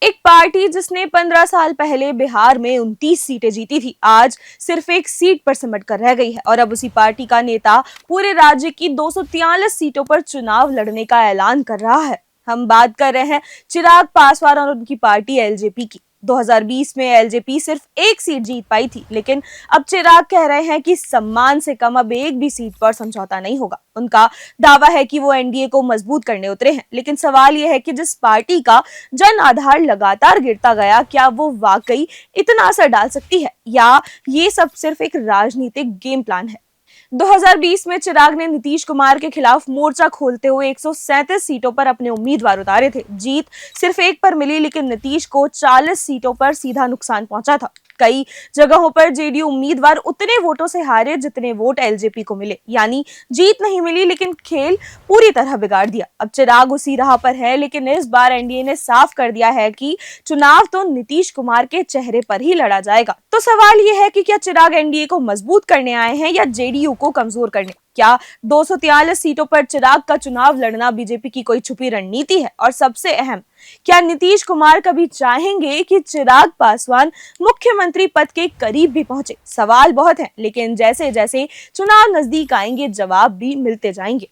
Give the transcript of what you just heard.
एक पार्टी जिसने 15 साल पहले बिहार में 29 सीटें जीती थी, आज सिर्फ एक सीट पर सिमट कर रह गई है और अब उसी पार्टी का नेता पूरे राज्य की 243 सीटों पर चुनाव लड़ने का ऐलान कर रहा है। हम बात कर रहे हैं चिराग पासवान और उनकी पार्टी एलजेपी की। 2020 में एलजेपी सिर्फ एक सीट जीत पाई थी, लेकिन अब चिराग कह रहे हैं कि सम्मान से कम अब एक भी सीट पर समझौता नहीं होगा। उनका दावा है कि वो एनडीए को मजबूत करने उतरे हैं, लेकिन सवाल यह है कि जिस पार्टी का जन आधार लगातार गिरता गया, क्या वो वाकई इतना असर डाल सकती है या ये सब सिर्फ एक राजनीतिक गेम प्लान है। 2020 में चिराग ने नीतीश कुमार के खिलाफ मोर्चा खोलते हुए 137 सीटों पर अपने उम्मीदवार उतारे थे। जीत सिर्फ एक पर मिली, लेकिन नीतीश को 40 सीटों पर सीधा नुकसान पहुंचा था। कई जगहों पर जेडीयू उम्मीदवार उतने वोटों से हारे जितने वोट एलजेपी को मिले, यानी जीत नहीं मिली लेकिन खेल पूरी तरह बिगाड़ दिया। अब चिराग उसी राह पर है, लेकिन इस बार एनडीए ने साफ कर दिया है कि चुनाव तो नीतीश कुमार के चेहरे पर ही लड़ा जाएगा। तो सवाल यह है कि क्या चिराग एनडीए को मजबूत करने आए हैं या जेडीयू को कमजोर करने। क्या 243 सीटों पर चिराग का चुनाव लड़ना बीजेपी की कोई छुपी रणनीति है? और सबसे अहम, क्या नीतीश कुमार कभी चाहेंगे कि चिराग पासवान मुख्यमंत्री पद के करीब भी पहुंचे? सवाल बहुत हैं, लेकिन जैसे जैसे चुनाव नजदीक आएंगे जवाब भी मिलते जाएंगे।